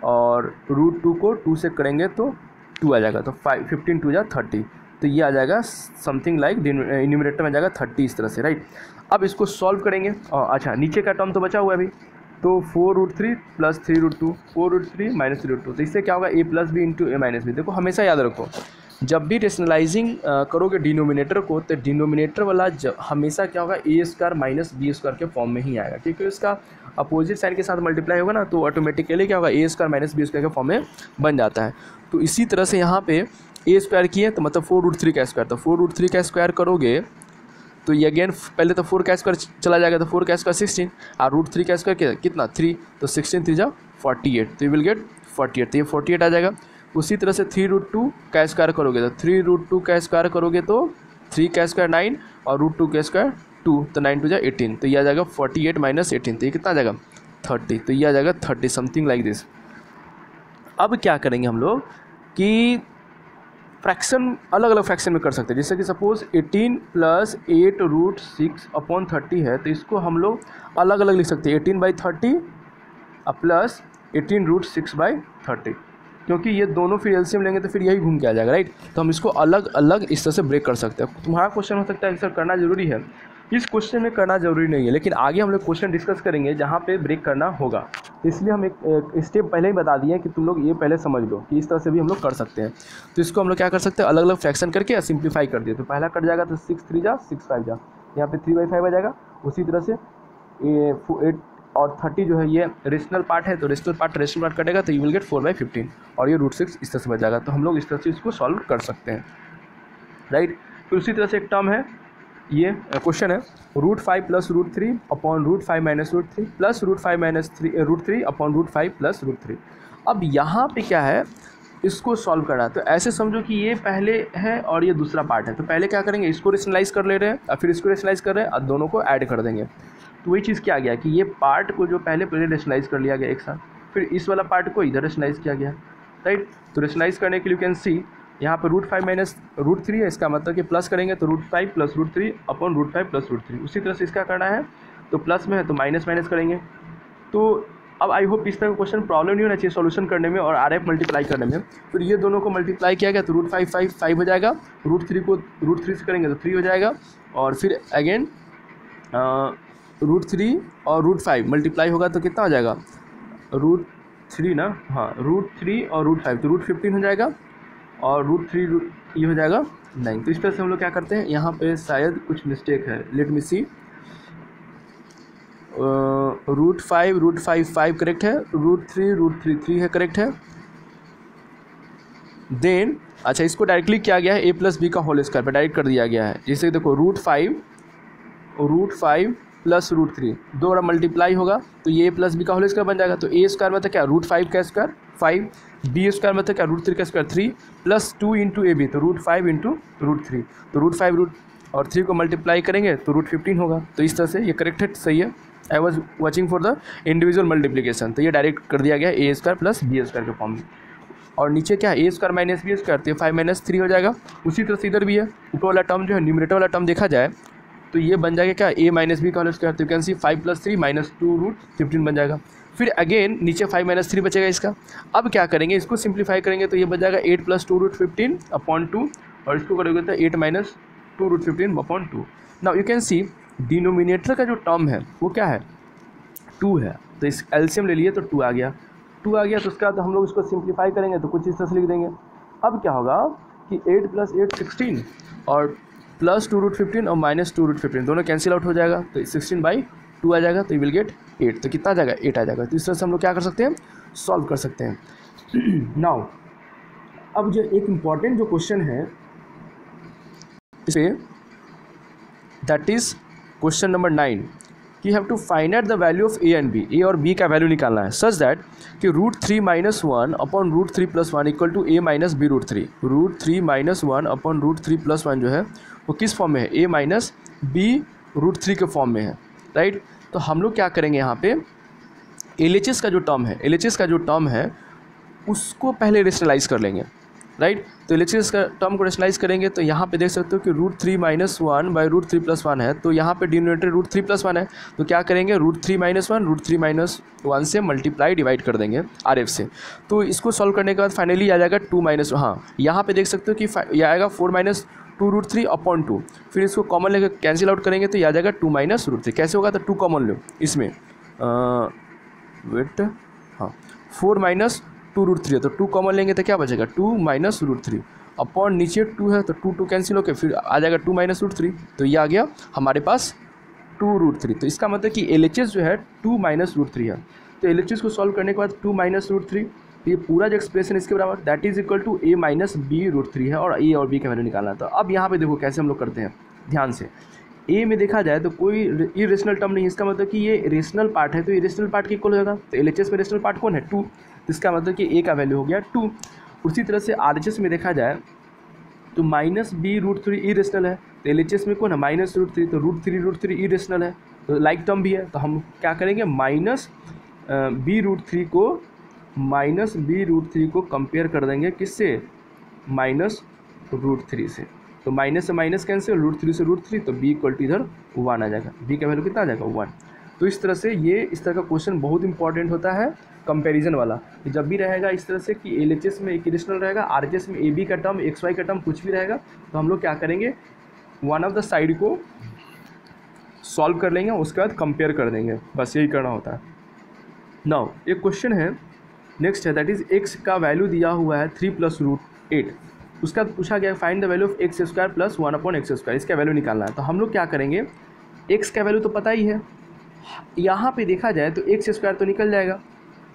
और रूट 2 को 2 से करेंगे तो 2 आ जाएगा, तो 15 2 जा 30, तो ये आ जाएगा समथिंग लाइक न्यूमरेटर में जाएगा 30 इस तरह से, राइट। अब इसको सॉल्व करेंगे, अच्छा नीचे का टर्म तो बचा हुआ है अभी, तो 4 root 3 plus 3 root 2, 4 root 3 minus 3 root 2, तो इससे क्या होगा, a plus b into a minus b. देखो हमेशा याद रखो, जब भी रेशनलाइजिंग करोगे डिनोमिनेटर को, तो डिनोमिनेटर वाला हमेशा क्या होगा, ए स्क्वायर माइनस बी स्क्वायर के फॉर्म में ही आएगा, क्योंकि उसका अपोजिट साइन के साथ मल्टीप्लाई होगा ना, तो ऑटोमेटिकली क्या होगा, ए स्क्वायर माइनस बी स्क्वायर के फॉर्म में बन जाता है। तो इसी तरह से यहाँ पे ए स्क्वायर किए तो मतलब 4 रूट 3 का स्क्वायर, तो 4 रूट 3 का स्क्वायर करोगे तो ये अगेन पहले तो 4 का स्क्वायर चला जाएगा, तो 4 का स्क्वायर 16, और रूट 3 का स्क्वायर कितना 3, तो 16 3 जा 48, तो यू विल गेट 48, तो ये 48 आ जाएगा। उसी तरह से 3 रूट 2 का स्क्वायर करोगे, तो 3 रूट 2 का स्क्वायर करोगे तो 3 का स्क्वायर 9, और रूट 2 का स्क्वायर 2, तो 9 2 जा 18, तो ये आ जाएगा 48 माइनस 18, तो ये कितना आ जाएगा 30, तो ये आ जाएगा 30 समथिंग लाइक दिस। अब क्या करेंगे हम लोग कि फ्रैक्शन अलग अलग फ्रैक्शन में कर सकते हैं। जैसे कि सपोज 18 + 8√6/30 है, तो इसको हम लोग अलग अलग लिख सकते हैं 18/30 प्लस 18√6/30, क्योंकि ये दोनों फिर एलसीएम लेंगे तो फिर यही घूम के आ जाएगा, राइट। तो हम इसको अलग अलग इस तरह से ब्रेक कर सकते हैं। तुम्हारा क्वेश्चन हो सकता है सर करना जरूरी है, इस क्वेश्चन में करना जरूरी नहीं है, लेकिन आगे हम लोग क्वेश्चन डिस्कस करेंगे जहाँ पे ब्रेक करना होगा। इसलिए हम एक स्टेप पहले ही बता दिए कि तुम लोग ये पहले समझ लो कि इस तरह से भी हम लोग कर सकते हैं। तो इसको हम लोग क्या कर सकते हैं, अलग अलग फ्रैक्शन करके सिंप्लीफाई कर दिए। तो पहला कट जाएगा तो 6 3 जा 6 5 जा, यहाँ पे 3/5 आ जाएगा। उसी तरह से ये 8 और 30 जो है ये रेशनल पार्ट है, तो रेशनल पार्ट कटेगा तो यू विल गेट 4/15 और ये √6 इस तरह से बच जाएगा। तो हम लोग इस तरह से इसको सॉल्व कर सकते हैं, राइट। फिर उसी तरह से एक टर्म है, ये क्वेश्चन है √5 + √3/√5 - √3 प्लस √5 - √3/√5 + √3। अब यहाँ पे क्या है, इसको सॉल्व करना है। तो ऐसे समझो कि ये पहले है और ये दूसरा पार्ट है। तो पहले क्या करेंगे, इसको रेशनलाइज कर ले रहे हैं और फिर इसको रेशनलाइज कर रहे हैं और दोनों को ऐड कर देंगे। तो वही चीज़ क्या गया कि ये पार्ट को जो पहले रेशनलाइज कर लिया गया एक साथ, फिर इस वाला पार्ट को इधर रेशनलाइज किया गया, राइट। तो रेशनलाइज करने के लिए यू कैन सी यहाँ पर √5 - √3 है, इसका मतलब कि प्लस करेंगे तो √5 + √3/√5 + √3। उसी तरह से इसका करना है, तो प्लस में है तो माइनस करेंगे। तो अब आई होप इस तरह का क्वेश्चन प्रॉब्लम नहीं होना चाहिए सॉल्यूशन करने में और RF मल्टीप्लाई करने में। फिर ये दोनों को मल्टीप्लाई किया गया तो √5 हो जाएगा, √3 को √3 से करेंगे तो 3 हो जाएगा, और फिर अगेन √3 और √5 मल्टीप्लाई होगा तो कितना हो जाएगा, √3 ना, हाँ √3 और √5 तो √15 हो जाएगा, और √3 ये हो जाएगा 9। तो इस तरह से हम लोग क्या करते हैं, यहाँ पे शायद कुछ मिस्टेक है, लेट मी सी। √5 5 करेक्ट है, √3 3 है करेक्ट है। देन अच्छा, इसको डायरेक्टली किया गया है a + b का होल स्क्वायर पर डायरेक्ट कर दिया गया है। जैसे देखो √5 + √3 दो बार मल्टीप्लाई होगा तो ये a + b का होल स्क्वायर बन जाएगा। तो a स्क्वायर मतलब क्या, √5 का स्क्वायर 5, b स्क्वायर मतलब क्या, √3 का स्क्वायर 3 प्लस 2 × ab तो √5 × √3, तो √5 और 3 को मल्टीप्लाई करेंगे तो √15 होगा। तो इस तरह से ये करेक्ट है, सही है। I was watching for the individual multiplication, तो ये डायरेक्ट कर दिया गया a स्क्वायर + b स्क्वायर के फॉर्म में। और नीचे क्या है, a स्क्वायर - b स्क्वायर, तो 5 - 3 हो जाएगा। उसी तरह से इधर भी है, ऊपर वाला टर्म जो है न्यूमरेटर वाला टर्म देखा जाए तो ये बन जाएगा क्या, a - b का होल स्क्वायर, तो यू कैन सी 5 + 3 - 2√15 बन जाएगा। फिर अगेन नीचे 5 - 3 बचेगा इसका। अब क्या करेंगे, इसको सिंप्लीफाई करेंगे तो ये बच जाएगा 8 + 2√15/2, और इसको करोगे तो 8 - 2√15/2। Now you can C denominator का जो टर्म है वो क्या है, 2 है, तो इस एलसीएम ले लिए तो 2 आ गया। 2 आ गया तो उसका तो हम लोग इसको सिंप्लीफाई करेंगे तो कुछ इस तरह से लिख देंगे। अब क्या होगा कि 8 + 8 16 और प्लस 2√15 और माइनस 2√15 दोनों कैंसिल आउट हो जाएगा, तो 16/2 आ जाएगा, तो यू विल गेट 8। तो कितना आ जाएगा, 8 आ जाएगा। तो इस तरह से हम लोग क्या कर सकते हैं, सॉल्व कर सकते हैं। नाउ अब जो एक इम्पॉर्टेंट जो क्वेश्चन है इसे, दैट इज क्वेश्चन नंबर 9 कि have to find out the value of a and b, a और b का वैल्यू निकालना है सच दैट कि √3 - 1/√3 + 1 = a - b √3। √3 - 1/√3 + 1 जो है वो किस फॉर्म में है, a - b √3 के फॉर्म में है, राइट। तो हम लोग क्या करेंगे, यहाँ पे LHS का जो टर्म है उसको पहले रेशनलाइज कर लेंगे, राइट। तो LHS का टर्म को रेशनलाइज करेंगे तो यहाँ पे देख सकते हो कि √3 - 1/√3 + 1 है, तो यहाँ पे डिनोमिनेटर √3 + 1 है, तो क्या करेंगे, √3 - 1 √3 - 1 से मल्टीप्लाई डिवाइड कर देंगे RF से। तो इसको सॉल्व करने के बाद फाइनली आ जाएगा 2 - हाँ यहाँ पे देख सकते हो कि ये आएगा 4 - 2√3/2। फिर इसको कॉमन लेकर कैंसिल आउट करेंगे तो ये आ जाएगा 2 - √3। कैसे होगा, तो 2 कॉमन लो इसमें, वेट हाँ 4 - 2√3 है, तो 2 कॉमन लेंगे तो क्या बचेगा, 2 - √3 अपॉन नीचे 2 है तो 2 कैंसिल होकर फिर आ जाएगा 2 - √3। तो ये आ गया हमारे पास 2√3। तो इसका मतलब कि LHS जो है 2 - √3 है। तो LHS को सॉल्व करने के बाद 2 - √3, तो ये पूरा जो एक्सप्रेशन इसके बराबर that is equal to a - b √3 है, और a और b का वैल्यू निकालना है। तो अब यहाँ पे देखो कैसे हम लोग करते हैं, ध्यान से। a में देखा जाए तो कोई इरेशनल टर्म नहीं है, इसका मतलब कि ये रेशनल पार्ट है, तो ये रेशनल पार्ट के इक्वल हो जाएगा। तो LHS में रेशनल पार्ट कौन है, 2, तो इसका मतलब कि a का वैल्यू हो गया 2। उसी तरह से RHS में देखा जाए तो -b √3 इरेशनल है, तो LHS में कौन है, -√3, तो √3 इरेशनल है, तो लाइक टर्म भी है। तो हम क्या करेंगे, -b √3 को कंपेयर कर देंगे किससे, √3 से, तो माइनस से माइनस कैंसिल, √3 से √3, तो b इक्वल टू इधर 1 आ जाएगा, b का वैल्यू कितना आ जाएगा 1। तो इस तरह से ये इस तरह का क्वेश्चन बहुत इंपॉर्टेंट होता है कंपैरिजन वाला, कि जब भी रहेगा इस तरह से कि LHS में एक इक्वेशनल रहेगा, RHS में AB का टर्म XY का टर्म कुछ भी रहेगा, तो हम लोग क्या करेंगे, वन ऑफ द साइड को सॉल्व कर लेंगे, उसके बाद कंपेयर कर देंगे, बस यही करना होता है। नाउ एक क्वेश्चन है नेक्स्ट है, दैट इज x का वैल्यू दिया हुआ है 3 + √8, उसका पूछा गया find the value of x² + 1/x², इसका वैल्यू निकालना है। तो हम लोग क्या करेंगे, x का वैल्यू तो पता ही है, यहाँ पे देखा जाए तो x² तो निकल जाएगा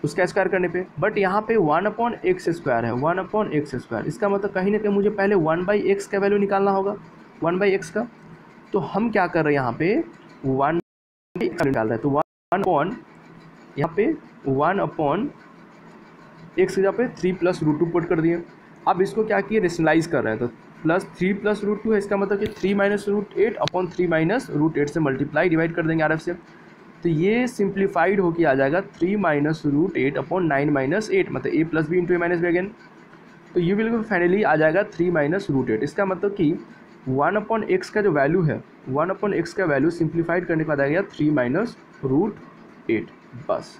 उसका स्क्वायर करने पे, बट यहाँ पे 1/x² है, 1/x², इसका मतलब कहीं ना कहीं मुझे पहले 1/x का वैल्यू निकालना होगा, 1/x का। तो हम क्या कर रहे हैं यहाँ पे 1/x निकाल रहे हैं, तो 1 यहाँ पे 1/x की जगह पे 3 + √2 पुट कर दिए। अब इसको क्या किए, रेशनलाइज कर रहे हैं, तो +3 + √2 है, इसका मतलब कि 3 - √8/3 - √8 से मल्टीप्लाई डिवाइड कर देंगे RF से, तो ये सिंप्लीफाइड होके आ जाएगा 3 - √8/9 - 8, मतलब a + b × a - b again, तो ये बिल्कुल फाइनली आ जाएगा 3 - √8। इसका मतलब कि 1/x का जो वैल्यू है, 1/x का वैल्यू सिंप्लीफाइड करने के बाद आ गया 3 - √8 बस।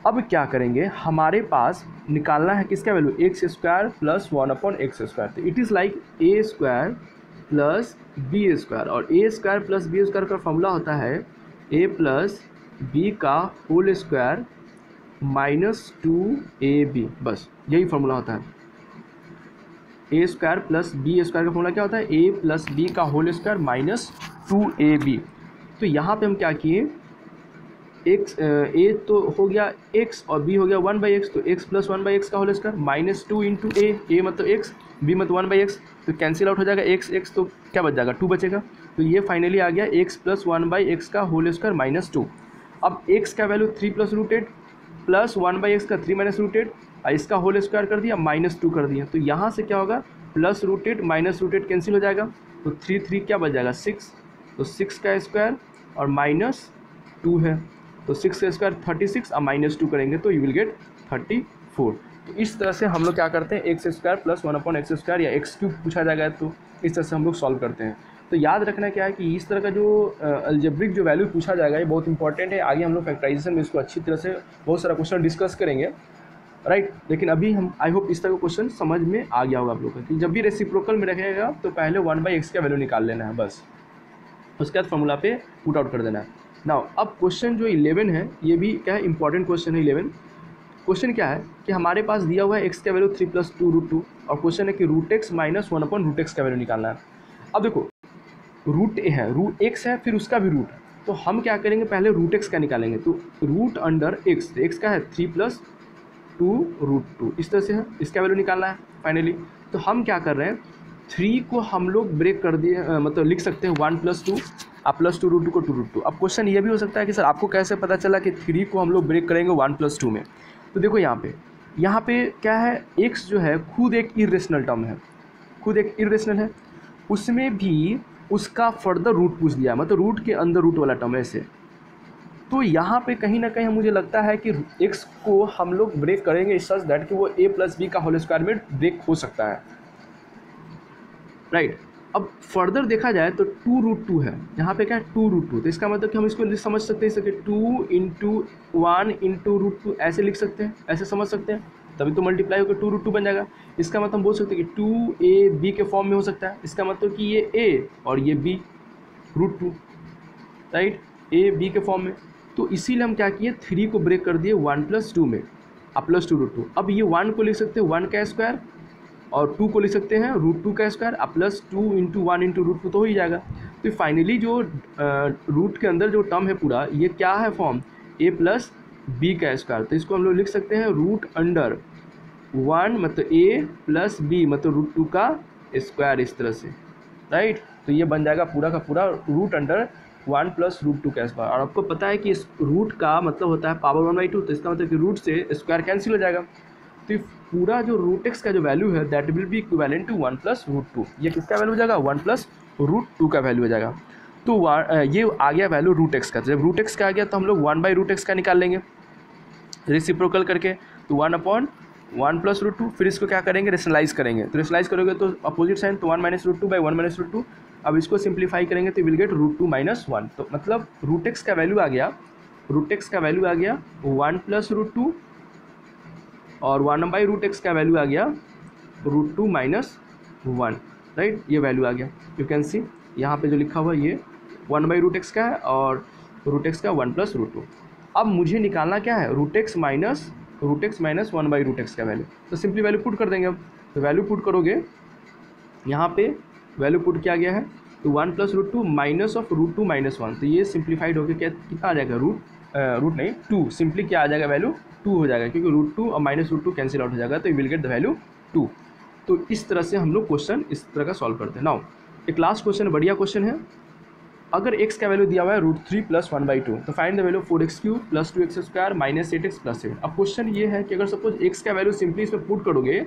अब क्या करेंगे, हमारे पास निकालना है किसका वैल्यू, x² + 1/x², तो it is like a² + b², और a² + b² का फॉर्मूला होता है a + b का होल स्क्वायर -2ab, बस यही फॉर्मूला होता है। a² + b² का फॉर्मूला क्या होता है, a + b का होल स्क्वायर -2ab। तो यहाँ पे हम क्या किए, a तो हो गया x और b हो गया 1/x, तो x + 1/x का होल स्क्वायर -2 × a मतलब x, b मतलब 1/x, तो कैंसिल आउट हो जाएगा x तो क्या बच जाएगा 2 बचेगा, तो ये फाइनली आ गया x + 1/x का होल स्क्वायर -2। अब x का वैल्यू 3 + √8 प्लस 1/x का 3 - √8, इसका होल स्क्वायर कर दिया -2 कर दिया, तो यहाँ से क्या होगा +√8 -√8 कैंसिल हो जाएगा, तो 3 क्या बच जाएगा 6, तो 6 का स्क्वायर और -2 है, तो 6 का स्क्वायर 36 और -2 करेंगे तो यू विल गेट 34। तो इस तरह से हम लोग क्या करते हैं, x² + 1/x² या x³ पूछा जाएगा तो इस तरह से हम लोग सॉल्व करते हैं। तो याद रखना क्या है कि इस तरह का जो अलजेब्रिक जो वैल्यू पूछा जाएगा ये बहुत इंपॉर्टेंट है, आगे हम लोग फैक्टराइजेशन में इसको अच्छी तरह से बहुत सारा क्वेश्चन डिस्कस करेंगे, राइट। लेकिन अभी हम आई होप इस तरह का क्वेश्चन समझ में आ गया होगा आप लोगों को कि जब भी रेसिप्रोकल में रखेगा तो पहले 1/x का वैल्यू निकाल लेना है बस, उसके बाद फॉर्मूला पे पुट आउट कर देना है। नाउ अब क्वेश्चन जो 11 है ये भी क्या है, इंपॉर्टेंट क्वेश्चन है 11। क्वेश्चन क्या है कि हमारे पास दिया हुआ है x का वैल्यू 3 + 2√2 और क्वेश्चन है कि √x - 1/√x का वैल्यू निकालना है। अब देखो रूट ए है, रूट x है, फिर उसका भी रूट, तो हम क्या करेंगे पहले √x का निकालेंगे, तो √x, तो x का है 3 + 2√2 इस तरह से है, इसका वैल्यू निकालना है फाइनली। तो हम क्या कर रहे हैं 3 को हम लोग ब्रेक कर दिए, मतलब लिख सकते हैं 1 + 2 आप +2√2 को 2√2। अब क्वेश्चन ये भी हो सकता है कि सर आपको कैसे पता चला कि 3 को हम लोग ब्रेक करेंगे 1 + 2 में, तो देखो यहाँ पे क्या है, x जो है खुद एक इरेशनल टर्म है, खुद एक इरेशनल है, उसमें भी उसका फर्दर रूट पूछ दिया, मतलब रूट के अंदर रूट वाला टर्म ऐसे। तो यहाँ पे कहीं ना कहीं मुझे लगता है कि x को हम लोग ब्रेक करेंगे सच दैट कि वो a + b का होल स्क्वायर में ब्रेक हो सकता है, राइट। अब फर्दर देखा जाए तो 2√2 है, यहाँ पे क्या है 2√2, तो इसका मतलब कि हम इसको समझ सकते हैं कि 2 × 1 × √2 ऐसे लिख सकते हैं, ऐसे समझ सकते हैं, तभी तो मल्टीप्लाई होकर 2√2 बन जाएगा। इसका मतलब हम बोल सकते हैं कि 2ab के फॉर्म में हो सकता है, इसका मतलब कि ये a और ये b √2, राइट, a b के फॉर्म में। तो इसीलिए हम क्या किए 3 को ब्रेक कर दिए 1 + 2 में, +2√2। अब ये 1 को लिख सकते हैं 1 का स्क्वायर और 2 को लिख सकते हैं √2 का स्क्वायर, अब +2 × 1 × √2 तो हो ही जाएगा। तो फाइनली जो रूट के अंदर जो टर्म है पूरा ये क्या है फॉर्म a + b का स्क्वायर, तो इसको हम लोग लिख सकते हैं √1 मतलब a + b मतलब √2 का स्क्वायर इस तरह से, राइट। तो ये बन जाएगा पूरा का पूरा √1 + √2 का स्क्वायर, और आपको पता है कि इस रूट का मतलब होता है पावर 1/2, तो इसका मतलब कि रूट से स्क्वायर कैंसिल हो जाएगा, तो पूरा जो √x का जो वैल्यू है that will be equivalent to 1 + √2, ये किसका वैल्यू हो जाएगा 1 + √2 का वैल्यू हो जाएगा। तो ये आ गया वैल्यू √x का, तो जब √x का आ गया तो हम लोग 1/√x का निकाल लेंगे रेसिप्रोकल करके, तो 1/√x 1 प्लस रूट 2, फिर इसको क्या करेंगे, रेशनलाइज करेंगे। तो रेशनलाइज करोगे तो अपोजिट साइन, तो 1 minus root 2 by 1 minus root 2। अब इसको सिंप्लीफाई करेंगे तो विल गेट रूट 2 माइनस 1। तो मतलब रूट एक्स का वैल्यू आ गया, रूट एक्स का वैल्यू आ गया 1 प्लस रूट 2 और 1 बाई रूट एक्स का वैल्यू आ गया रूट 2 माइनस 1, राइट। ये वैल्यू आ गया, यू कैन सी यहाँ पे जो लिखा हुआ ये 1 बाई रूट एक्स का है और रूट एक्स का 1 प्लस रूट 2। अब मुझे निकालना क्या है, root x minus 1 by root x का वैल्यू। तो सिंपली वैल्यू पुट कर देंगे। अब तो वैल्यू पुट करोगे, यहाँ पे वैल्यू पुट किया गया है, तो 1 plus root 2 minus of root 2 minus 1। तो ये सिंप्लीफाइड होकर क्या कितना आ जाएगा, रूट नहीं 2, सिंपली क्या आ जाएगा, वैल्यू 2 हो जाएगा, क्योंकि रूट 2 और माइनस रूट 2 कैंसिल आउट हो जाएगा, तो विल गेट द वैल्यू 2। तो इस तरह से हम लोग क्वेश्चन इस तरह का सॉल्व करते हैं। नाउ एक लास्ट क्वेश्चन, बढ़िया क्वेश्चन है। अगर x का वैल्यू दिया हुआ है रूट 3 प्लस 1/2, तो find the value 4x cube plus 2x square minus 8x plus 7। अब क्वेश्चन ये है कि अगर सपोज x का वैल्यू सिंपली इसमें पुट करोगे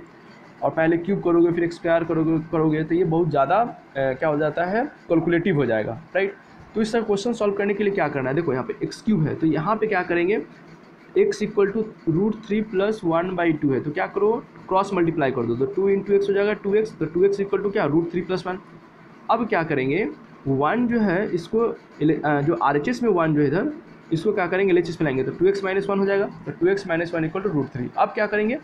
और पहले क्यूब करोगे फिर स्क्वायर करोगे तो ये बहुत ज़्यादा क्या हो जाता है, कैलकुलेटिव हो जाएगा, राइट। तो इस तरह क्वेश्चन सॉल्व करने के लिए क्या करना है, देखो यहाँ पे x क्यूब है, तो यहाँ पे क्या करेंगे, x equal to root 3 plus 1/2 है, तो क्या करो, क्रॉस मल्टीप्लाई कर दो, तो 2 इंटू एक्स हो जाएगा 2x, तो 2x इक्वल टू क्या, रूट 3 प्लस 1। अब क्या करेंगे, 1 जो है इसको जो RHS में 1 जो है इधर, इसको क्या करेंगे, LHS में लाएंगे, तो 2x माइनस 1 हो जाएगा, तो 2x minus 1 equal to root 3। अब क्या करेंगे,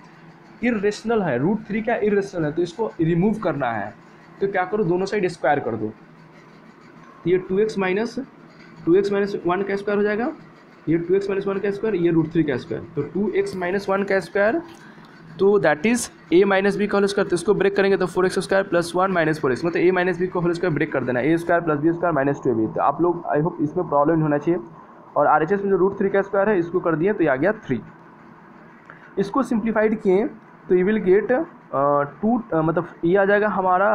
इरेशनल है, रूट 3 क्या इरेशनल है, तो इसको रिमूव करना है, तो क्या करो, दोनों साइड स्क्वायर कर दो, तो ये 2x माइनस 1 का स्क्वायर हो जाएगा, ये 2x माइनस 1 का स्क्वायर, ये रूट 3 का स्क्वायर, तो 2x माइनस 1 का स्क्वायर, तो that is a minus b का होल स्क्वायर, तो इसको ब्रेक करेंगे तो 4x square plus 1 minus 4x, मतलब a माइनस बी का होल स्क्वायर ब्रेक कर देना, a square plus b square minus 2ab। तो आप लोग आई होप इसमें प्रॉब्लम नहीं होना चाहिए। और RHS में जो रूट 3 का स्क्वायर है इसको कर दिए तो ये आ गया 3। इसको सिंप्लीफाइड किए तो ये विल गेट 2, मतलब ये आ जाएगा हमारा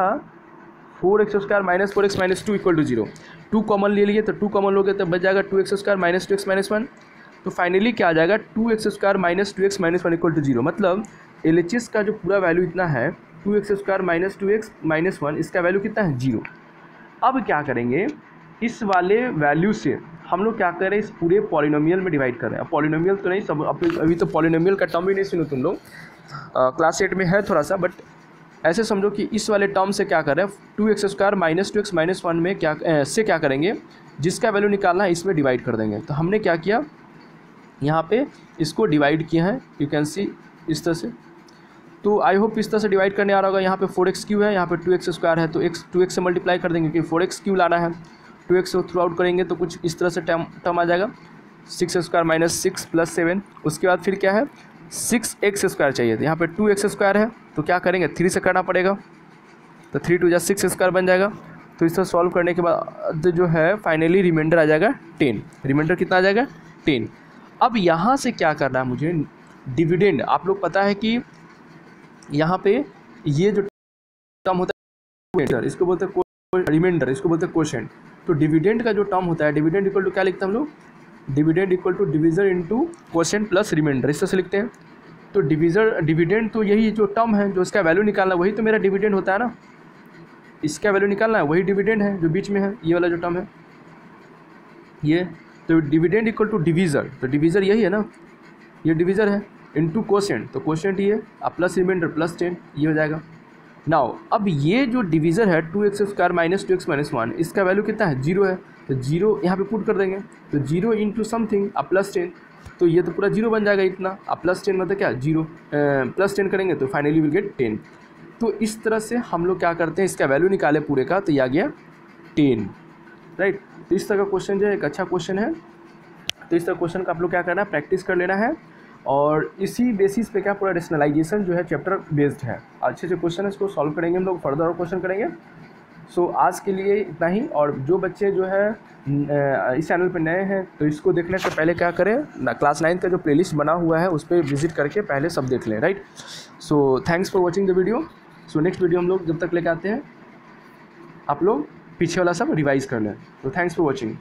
4x square minus 4x minus 2 equal to 0। 2 common ले लिए तो 2 कॉमन लोगे तो बच जाएगा 2x square minus 2x minus 1। तो फाइनली क्या आ जाएगा, 2x square minus 2x minus 1 equal to 0। मतलब LHS का जो पूरा वैल्यू इतना है 2x square minus 2x minus 1, इसका वैल्यू कितना है, 0। अब क्या करेंगे, इस वाले वैल्यू से हम लोग क्या करें, इस पूरे पॉलिनोमियल में डिवाइड कर रहे हैं। पॉलिनोमियल तो नहीं, सब अभी तो पॉलिनोमियल का टर्म भी नहीं सुनो तुम लोग, क्लास 8 में है थोड़ा सा, बट ऐसे समझो कि इस वाले टर्म से क्या कर रहे हैं, 2x square minus 2x minus 1 में क्या से क्या करेंगे, जिसका वैल्यू निकालना है इसमें डिवाइड कर देंगे। तो हमने क्या किया, यहाँ पे इसको डिवाइड किया है, यू कैन सी इस तरह से। तो आई होप इस तरह से डिवाइड करने आ रहा होगा। यहाँ पे 4x क्यू है, यहाँ पे 2x स्क्वायर है, तो 2x से मल्टीप्लाई कर देंगे क्योंकि 4x क्यू लाना है, 2x को थ्रू आउट करेंगे तो कुछ इस तरह से टर्म आ जाएगा, 6 स्क्वायर माइनस 6 प्लस 7। उसके बाद फिर क्या है, 6x स्क्वायर चाहिए, तो यहाँ पे 2x स्क्वायर है, तो क्या करेंगे, 3 से करना पड़ेगा, तो 3 2 6 स्क्वायर बन जाएगा। तो इस तरह सॉल्व करने के बाद जो है फाइनली रिमाइंडर आ जाएगा 10। रिमाइंडर कितना आ जाएगा, 10। अब यहाँ से क्या करना है मुझे, डिविडेंड। आप लोग पता है कि यहाँ पे ये जो टर्म होता है इसको बोलते हैं रिमाइंडर, इसको बोलते हैं क्वोशेंट। तो डिविडेंड का जो टर्म होता है, डिविडेंड इक्वल टू क्या लिखते हैं हम लोग, dividend equal to divisor into quotient plus remainder, इस तरह से लिखते हैं। तो डिविडेंड तो यही जो टर्म है जो इसका वैल्यू निकालना है वही तो मेरा डिविडेंड होता है ना, इसका वैल्यू निकालना है वही डिविडेंड है जो बीच में है, ये वाला जो टर्म है ये। तो डिविडेंड इक्वल टू डिविजर, तो डिविजर यही है ना, ये डिविजर है, इनटू क्वोशेंट, तो क्वोशेंट ये अब प्लस रिमाइंडर प्लस 10, ये हो जाएगा। नाउ अब ये जो डिविजर है 2x square minus 2x minus 1, इसका वैल्यू कितना है, 0 है, तो 0 यहाँ पे पुट कर देंगे, तो 0 इंटू समथिंग अब प्लस 10, तो ये तो पूरा 0 बन जाएगा इतना, अब प्लस 10 मतलब क्या, 0 प्लस 10 करेंगे तो फाइनली विल गेट 10। तो इस तरह से हम लोग क्या करते हैं, इसका वैल्यू निकाले पूरे का, तो ये आ गया 10, राइट। तो इस तरह का क्वेश्चन जो है एक अच्छा क्वेश्चन है। तो इस तरह क्वेश्चन का आप लोग क्या करना है, प्रैक्टिस कर लेना है, और इसी बेसिस पे क्या पूरा रेशनलाइजेशन जो है चैप्टर बेस्ड है। अच्छे से क्वेश्चन है, इसको सॉल्व करेंगे हम लोग, फर्दर और क्वेश्चन करेंगे। सो आज के लिए इतना ही। और जो बच्चे जो है इस चैनल पे नए हैं तो इसको देखने से पहले क्या करें ना, क्लास 9 का जो प्लेलिस्ट बना हुआ है उस पर विजिट करके पहले सब देख लें, right. So thanks for watching the video. So next video हम लोग जब तक लेके आते हैं आप लोग पीछे वाला सब रिवाइज कर लें। तो थैंक्स फॉर वॉचिंग।